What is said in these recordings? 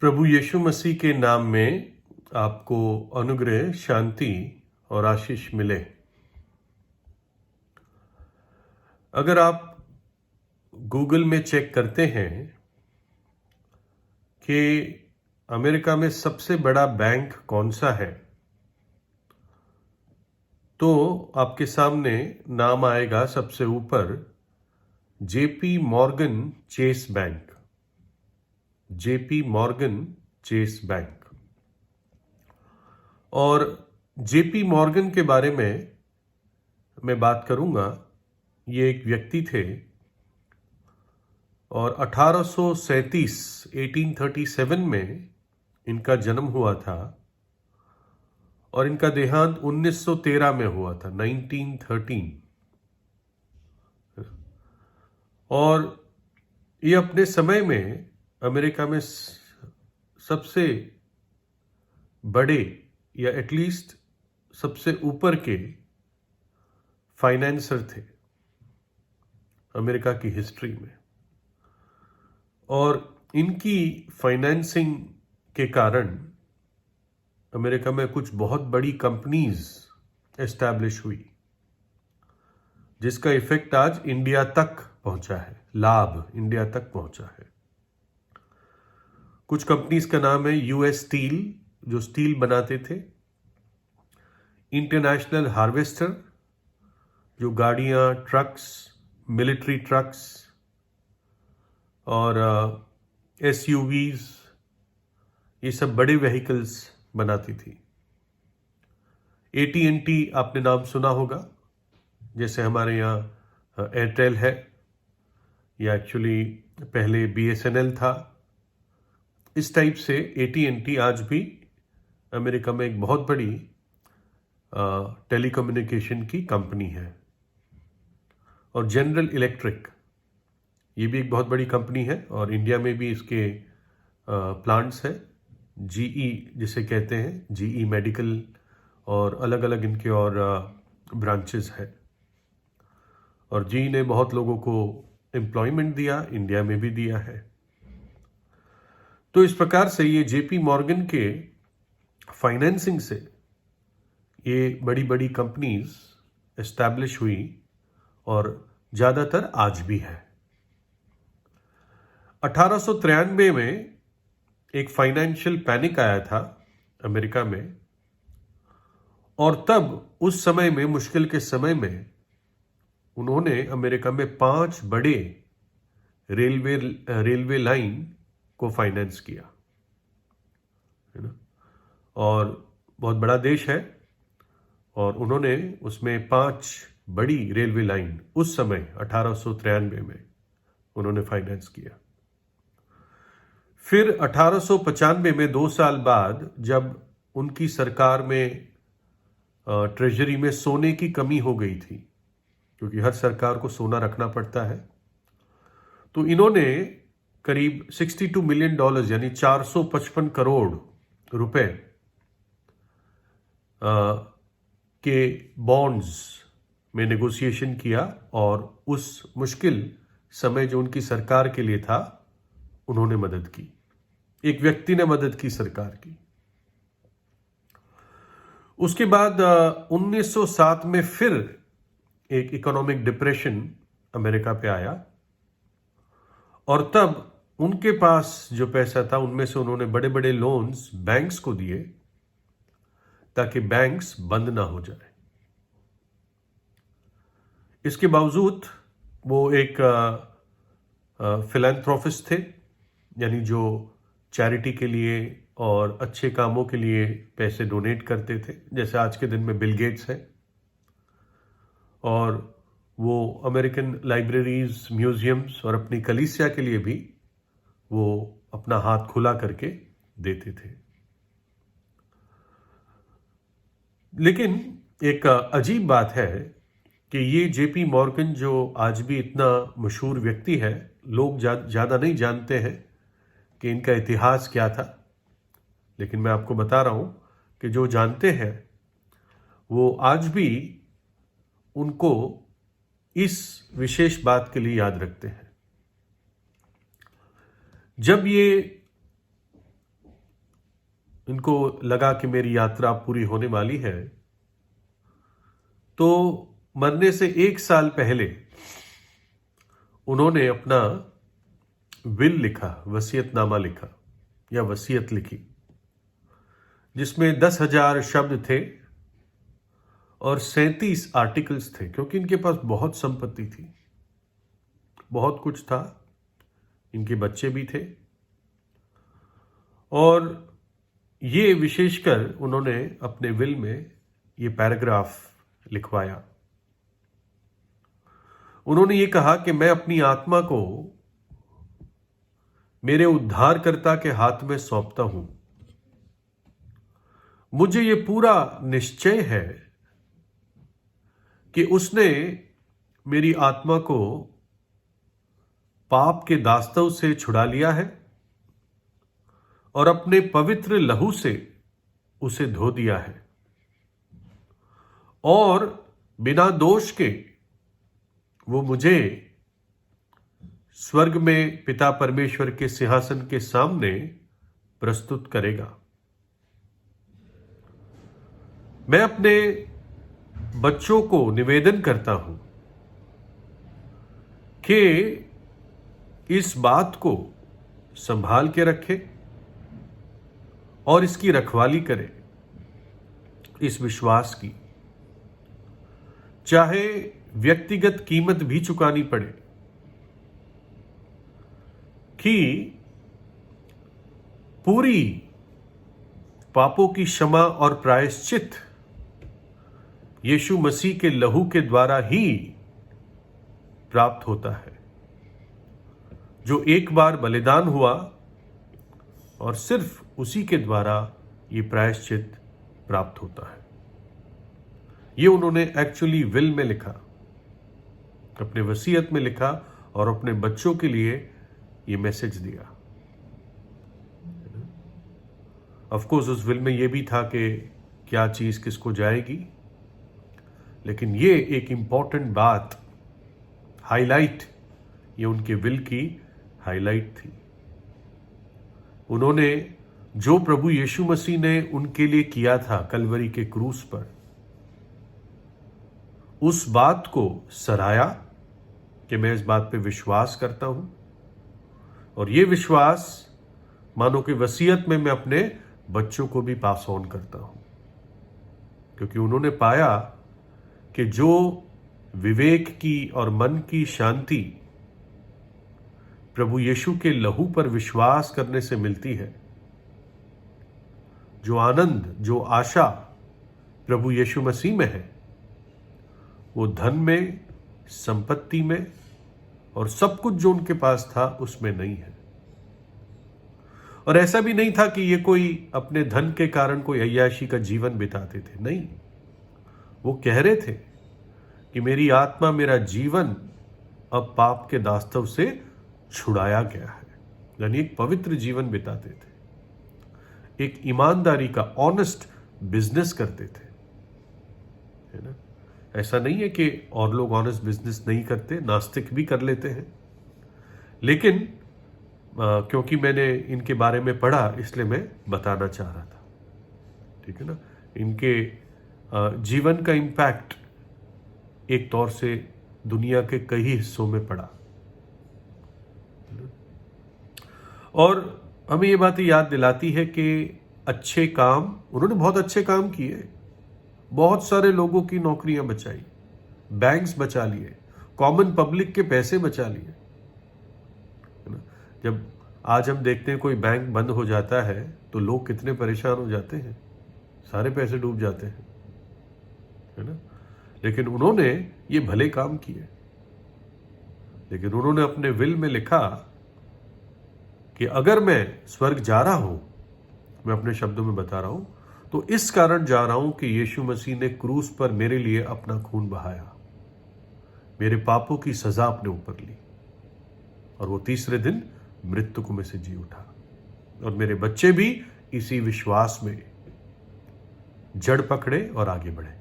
प्रभु यीशु मसीह के नाम में आपको अनुग्रह, शांति और आशीष मिले। अगर आप गूगल में चेक करते हैं कि अमेरिका में सबसे बड़ा बैंक कौन सा है, तो आपके सामने नाम आएगा सबसे ऊपर JP Morgan Chase bank. JP Morgan Chase bank. और जेपी मॉर्गन के बारे में मैं बात करूंगा। ये एक व्यक्ति थे और 1837 में इनका जन्म हुआ था और इनका देहांत 1913 में हुआ था, 1913। और ये अपने समय में अमेरिका में सबसे बड़े या एटलीस्ट सबसे ऊपर के फाइनेंसर थे अमेरिका की हिस्ट्री में। और इनकी फाइनेंसिंग के कारण अमेरिका में कुछ बहुत बड़ी कंपनीज एस्टैब्लिश हुई, जिसका इफेक्ट आज इंडिया तक पहुंचा है, लाभ इंडिया तक पहुंचा है। कुछ कंपनीज का नाम है यूएस स्टील, जो स्टील बनाते थे, इंटरनेशनल हार्वेस्टर, जो गाड़ियां, ट्रक्स, मिलिट्री ट्रक्स और एसयूवीज, ये सब बड़े व्हीकल्स बनाती थी। AT&T आपने नाम सुना होगा, जैसे हमारे यहाँ एयरटेल है, या एक्चुअली पहले BSNL था। इस टाइप से AT&T आज भी अमेरिका में एक बहुत बड़ी टेलीकम्युनिकेशन की कंपनी है। और जनरल इलेक्ट्रिक, ये भी एक बहुत बड़ी कंपनी है और इंडिया में भी इसके प्लांट्स है। GE जिसे कहते हैं, GE मेडिकल, और अलग अलग इनके और ब्रांचेस है। और GE ने बहुत लोगों को एम्प्लॉयमेंट दिया, इंडिया में भी दिया है। तो इस प्रकार से ये जेपी मॉर्गन के फाइनेंसिंग से ये बड़ी बड़ी कंपनीज एस्टैब्लिश हुई और ज़्यादातर आज भी है। 1893 में एक फाइनेंशियल पैनिक आया था अमेरिका में, और तब उस समय में, मुश्किल के समय में, उन्होंने अमेरिका में 5 बड़े रेलवे लाइन को फाइनेंस किया, है ना। और बहुत बड़ा देश है और उन्होंने उसमें 5 बड़ी रेलवे लाइन उस समय 1893 में उन्होंने फाइनेंस किया। फिर 1895 में, 2 साल बाद, जब उनकी सरकार में ट्रेजरी में सोने की कमी हो गई थी, क्योंकि हर सरकार को सोना रखना पड़ता है, तो इन्होंने करीब $62 मिलियन यानी 455 करोड़ रुपए के बॉन्ड्स में नेगोशिएशन किया, और उस मुश्किल समय जो उनकी सरकार के लिए था, उन्होंने मदद की। एक व्यक्ति ने मदद की सरकार की। उसके बाद 1907 में फिर एक इकोनॉमिक डिप्रेशन अमेरिका पे आया, और तब उनके पास जो पैसा था उनमें से उन्होंने बड़े बड़े लोन्स बैंक्स को दिए, ताकि बैंक्स बंद ना हो जाए। इसके बावजूद वो एक फिलैंथ्रोपिस्ट थे, यानी जो चैरिटी के लिए और अच्छे कामों के लिए पैसे डोनेट करते थे, जैसे आज के दिन में बिल गेट्स है। और वो अमेरिकन लाइब्रेरीज, म्यूजियम्स और अपनी कलीसिया के लिए भी वो अपना हाथ खुला करके देते थे। लेकिन एक अजीब बात है कि ये जेपी मॉर्गन, जो आज भी इतना मशहूर व्यक्ति है, लोग ज़्यादा नहीं जानते हैं कि इनका इतिहास क्या था। लेकिन मैं आपको बता रहा हूं कि जो जानते हैं वो आज भी उनको इस विशेष बात के लिए याद रखते हैं। जब ये इनको लगा कि मेरी यात्रा पूरी होने वाली है, तो मरने से 1 साल पहले उन्होंने अपना विल लिखा, वसीयतनामा लिखा या वसीयत लिखी, जिसमें 10,000 शब्द थे और 37 आर्टिकल्स थे, क्योंकि इनके पास बहुत संपत्ति थी, बहुत कुछ था, इनके बच्चे भी थे। और ये विशेषकर उन्होंने अपने विल में ये पैराग्राफ लिखवाया। उन्होंने ये कहा कि मैं अपनी आत्मा को मेरे उद्धारकर्ता के हाथ में सौंपता हूं। मुझे ये पूरा निश्चय है कि उसने मेरी आत्मा को पाप के दास्तव से छुड़ा लिया है और अपने पवित्र लहू से उसे धो दिया है, और बिना दोष के वो मुझे स्वर्ग में पिता परमेश्वर के सिंहासन के सामने प्रस्तुत करेगा। मैं अपने बच्चों को निवेदन करता हूं कि इस बात को संभाल के रखे और इसकी रखवाली करे, इस विश्वास की, चाहे व्यक्तिगत कीमत भी चुकानी पड़े, कि पूरी पापों की क्षमा और प्रायश्चित यीशु मसीह के लहू के द्वारा ही प्राप्त होता है, जो एक बार बलिदान हुआ और सिर्फ उसी के द्वारा ये प्रायश्चित प्राप्त होता है। ये उन्होंने एक्चुअली विल में लिखा, अपने वसीयत में लिखा और अपने बच्चों के लिए ये मैसेज दिया। ऑफ कोर्स उस विल में ये भी था कि क्या चीज किसको जाएगी, लेकिन ये एक इंपॉर्टेंट बात, हाईलाइट, ये उनके विल की हाईलाइट थी। उन्होंने जो प्रभु यीशु मसीह ने उनके लिए किया था कलवरी के क्रूस पर, उस बात को सराहा कि मैं इस बात पे विश्वास करता हूं, और ये विश्वास मानो कि वसीयत में मैं अपने बच्चों को भी पास ऑन करता हूं, क्योंकि उन्होंने पाया कि जो विवेक की और मन की शांति प्रभु यीशु के लहू पर विश्वास करने से मिलती है, जो आनंद, जो आशा प्रभु यीशु मसीह में है, वो धन में, संपत्ति में और सब कुछ जो उनके पास था उसमें नहीं है। और ऐसा भी नहीं था कि ये कोई अपने धन के कारण कोई अय्याशी का जीवन बिताते थे, नहीं। वो कह रहे थे कि मेरी आत्मा, मेरा जीवन अब पाप के दास्तव से छुड़ाया गया है, यानी एक पवित्र जीवन बिताते थे, एक ईमानदारी का, ऑनेस्ट बिजनेस करते थे, है ना। ऐसा नहीं है कि और लोग ऑनेस्ट बिजनेस नहीं करते, नास्तिक भी कर लेते हैं, लेकिन क्योंकि मैंने इनके बारे में पढ़ा इसलिए मैं बताना चाह रहा था, ठीक है ना। इनके जीवन का इम्पैक्ट एक तौर से दुनिया के कई हिस्सों में पड़ा, और हमें ये बात याद दिलाती है कि अच्छे काम, उन्होंने बहुत अच्छे काम किए, बहुत सारे लोगों की नौकरियां बचाई, बैंक्स बचा लिए, कॉमन पब्लिक के पैसे बचा लिए, है ना। जब आज हम देखते हैं कोई बैंक बंद हो जाता है तो लोग कितने परेशान हो जाते हैं, सारे पैसे डूब जाते हैं, है ना। लेकिन उन्होंने ये भले काम किए, लेकिन उन्होंने अपने विल में लिखा कि अगर मैं स्वर्ग जा रहा हूं, मैं अपने शब्दों में बता रहा हूं, तो इस कारण जा रहा हूं कि यीशु मसीह ने क्रूस पर मेरे लिए अपना खून बहाया, मेरे पापों की सजा अपने ऊपर ली, और वो तीसरे दिन मृत्यु में से जी उठा, और मेरे बच्चे भी इसी विश्वास में जड़ पकड़े और आगे बढ़े।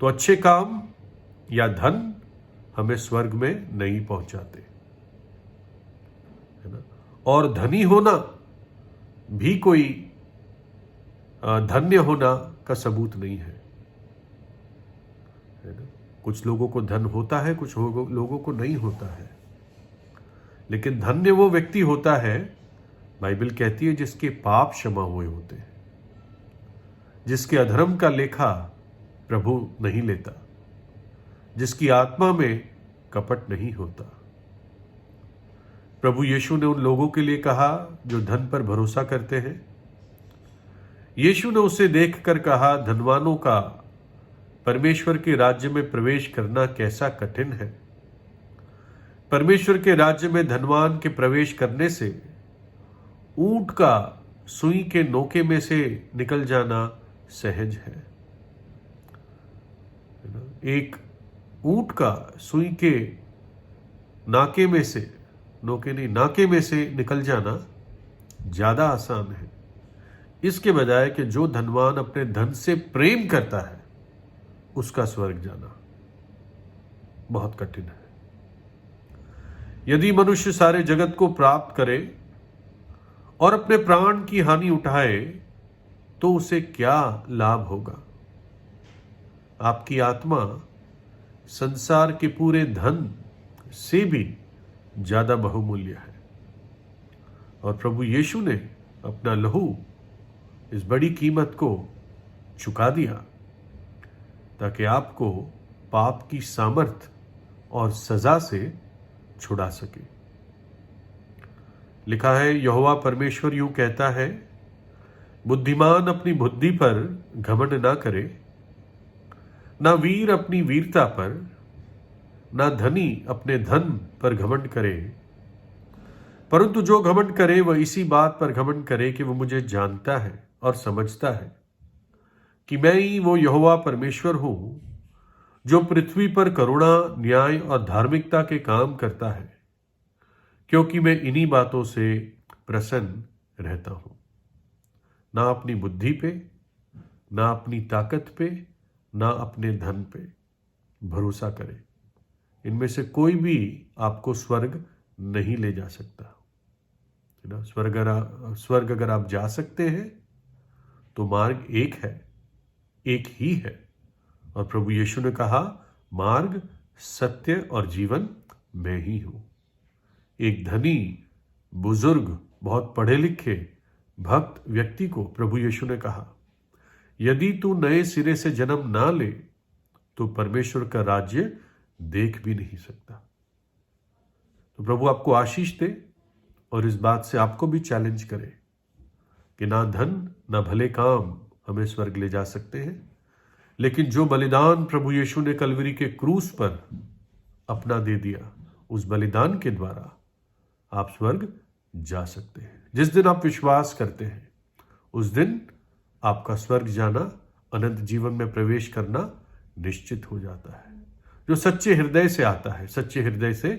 तो अच्छे काम या धन हमें स्वर्ग में नहीं पहुंचाते, है ना। और धनी होना भी कोई धन्य होना का सबूत नहीं है ना। कुछ लोगों को धन होता है, कुछ लोगों को नहीं होता है, लेकिन धन्य वो व्यक्ति होता है, बाइबल कहती है, जिसके पाप क्षमा हुए होते हैं, जिसके अधर्म का लेखा प्रभु नहीं लेता, जिसकी आत्मा में कपट नहीं होता। प्रभु यीशु ने उन लोगों के लिए कहा जो धन पर भरोसा करते हैं। यीशु ने उसे देखकर कहा, धनवानों का परमेश्वर के राज्य में प्रवेश करना कैसा कठिन है। परमेश्वर के राज्य में धनवान के प्रवेश करने से ऊंट का सुई के नोके में से निकल जाना सहज है। एक ऊंट का सुई के नाके में से, नोके नहीं, नाके में से निकल जाना ज्यादा आसान है, इसके बजाय कि जो धनवान अपने धन से प्रेम करता है उसका स्वर्ग जाना बहुत कठिन है। यदि मनुष्य सारे जगत को प्राप्त करे और अपने प्राण की हानि उठाए तो उसे क्या लाभ होगा। आपकी आत्मा संसार के पूरे धन से भी ज्यादा बहुमूल्य है, और प्रभु यीशु ने अपना लहू इस बड़ी कीमत को चुका दिया ताकि आपको पाप की सामर्थ और सजा से छुड़ा सके। लिखा है, यहोवा परमेश्वर यूं कहता है, बुद्धिमान अपनी बुद्धि पर घमंड ना करे, ना वीर अपनी वीरता पर, ना धनी अपने धन पर घमंड करे, परंतु जो घमंड करे वह इसी बात पर घमंड करे कि वह मुझे जानता है और समझता है कि मैं ही वो यहोवा परमेश्वर हूं जो पृथ्वी पर करुणा, न्याय और धार्मिकता के काम करता है, क्योंकि मैं इन्हीं बातों से प्रसन्न रहता हूं। ना अपनी बुद्धि पे, ना अपनी ताकत पे, ना अपने धन पे भरोसा करें। इनमें से कोई भी आपको स्वर्ग नहीं ले जा सकता, है ना। स्वर्ग अगर आप जा सकते हैं तो मार्ग एक है, एक ही है, और प्रभु यीशु ने कहा, मार्ग, सत्य और जीवन मैं ही हूं। एक धनी, बुजुर्ग, बहुत पढ़े लिखे भक्त व्यक्ति को प्रभु यीशु ने कहा, यदि तू नए सिरे से जन्म ना ले तो परमेश्वर का राज्य देख भी नहीं सकता। तो प्रभु आपको आशीष दे और इस बात से आपको भी चैलेंज करे कि ना धन ना भले काम हमें स्वर्ग ले जा सकते हैं, लेकिन जो बलिदान प्रभु यीशु ने कलवरी के क्रूस पर अपना दे दिया, उस बलिदान के द्वारा आप स्वर्ग जा सकते हैं। जिस दिन आप विश्वास करते हैं उस दिन आपका स्वर्ग जाना, अनंत जीवन में प्रवेश करना निश्चित हो जाता है। जो सच्चे हृदय से आता है, सच्चे हृदय से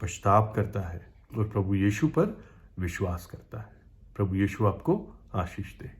पश्चाताप करता है और प्रभु यीशु पर विश्वास करता है। प्रभु यीशु आपको आशीष दे।